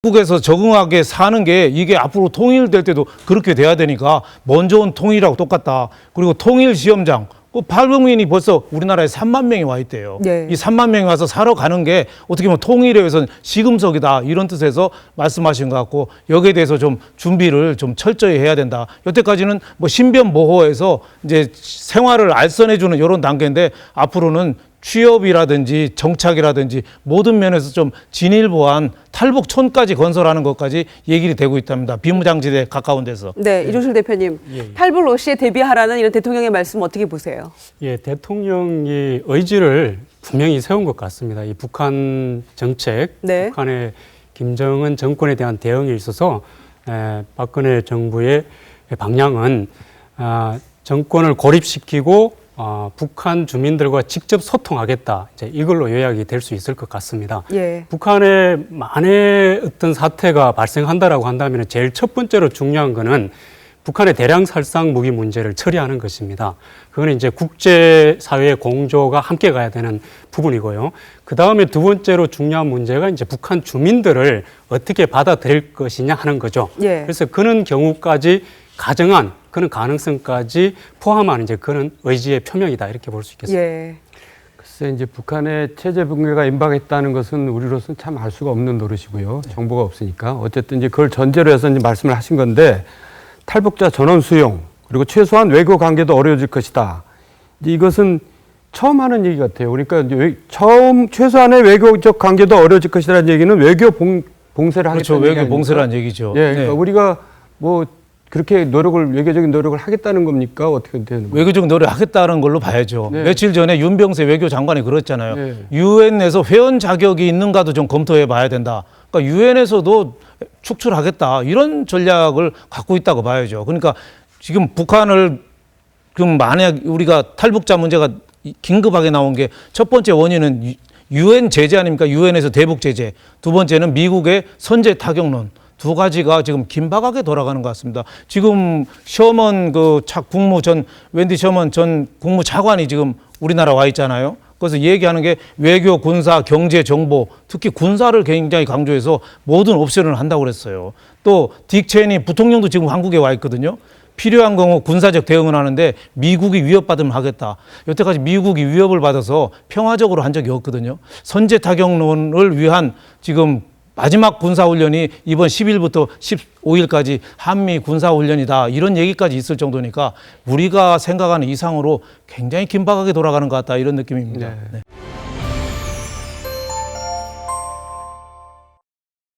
한국에서 적응하게 사는 게 이게 앞으로 통일될 때도 그렇게 돼야 되니까 먼저 온 통일하고 똑같다. 그리고 통일 시험장 그 발병민이 벌써 우리나라에 3만 명이 와 있대요. 네. 이 3만 명이 와서 살아 가는 게 어떻게 보면 통일에 의해서는 시금석이다 이런 뜻에서 말씀하신 것 같고 여기에 대해서 좀 준비를 좀 철저히 해야 된다. 여태까지는 뭐 신변 보호에서 이제 생활을 알선해주는 이런 단계인데 앞으로는 취업이라든지 정착이라든지 모든 면에서 좀 진일보한 탈북촌까지 건설하는 것까지 얘기가 되고 있답니다. 비무장지대 가까운 데서. 네, 이종실 대표님, 예. 탈북 러시에 대비하라는 이런 대통령의 말씀 어떻게 보세요? 예, 대통령이 의지를 분명히 세운 것 같습니다. 이 북한 정책, 네. 북한의 김정은 정권에 대한 대응에 있어서 박근혜 정부의 방향은 정권을 고립시키고 북한 주민들과 직접 소통하겠다. 이제 이걸로 요약이 될 수 있을 것 같습니다. 예. 북한에 만에 어떤 사태가 발생한다라고 한다면 제일 첫 번째로 중요한 거는 북한의 대량 살상 무기 문제를 처리하는 것입니다. 그거는 이제 국제사회의 공조가 함께 가야 되는 부분이고요. 그 다음에 두 번째로 중요한 문제가 이제 북한 주민들을 어떻게 받아들일 것이냐 하는 거죠. 예. 그래서 그런 경우까지 가정한 그런 가능성까지 포함한 이제 그런 의지의 표명이다 이렇게 볼 수 있겠습니다. 예. 글쎄 이제 북한의 체제 붕괴가 임박했다는 것은 우리로서는 참 알 수가 없는 노릇이고요. 정보가 없으니까 어쨌든 이제 그걸 전제로 해서 이제 말씀을 하신 건데 탈북자 전원 수용 그리고 최소한 외교 관계도 어려워질 것이다. 이제 이것은 처음 하는 얘기 같아요. 그러니까 이제 처음 최소한의 외교적 관계도 어려워질 것이라는 얘기는 외교 봉쇄를 그렇죠. 하겠다는 외교 봉쇄라는 얘기죠. 예, 그러니까 우리가 뭐 그렇게 외교적인 노력을 하겠다는 겁니까? 어떻게 되는 거예요? 외교적 노력을 하겠다는 걸로 봐야죠. 네. 며칠 전에 윤병세 외교장관이 그랬잖아요. 네. 유엔에서 회원 자격이 있는가도 좀 검토해 봐야 된다. 그러니까 유엔에서도 축출하겠다. 이런 전략을 갖고 있다고 봐야죠. 그러니까 지금 북한을 그럼 만약 우리가 탈북자 문제가 긴급하게 나온 게 첫 번째 원인은 유엔 제재 아닙니까? 유엔에서 대북 제재. 두 번째는 미국의 선제 타격론. 두 가지가 지금 긴박하게 돌아가는 것 같습니다. 지금 셔먼 웬디 셔먼 전 국무차관이 지금 우리나라 와 있잖아요. 그래서 얘기하는 게 외교, 군사, 경제, 정보, 특히 군사를 굉장히 강조해서 모든 옵션을 한다고 그랬어요. 또 딕 체니 부통령도 지금 한국에 와 있거든요. 필요한 경우 군사적 대응을 하는데 미국이 위협받으면 하겠다. 여태까지 미국이 위협을 받아서 평화적으로 한 적이 없거든요. 선제 타격론을 위한 지금 마지막 군사훈련이 이번 10일부터 15일까지 한미 군사훈련이다. 이런 얘기까지 있을 정도니까 우리가 생각하는 이상으로 굉장히 긴박하게 돌아가는 것 같다. 이런 느낌입니다. 네. 네.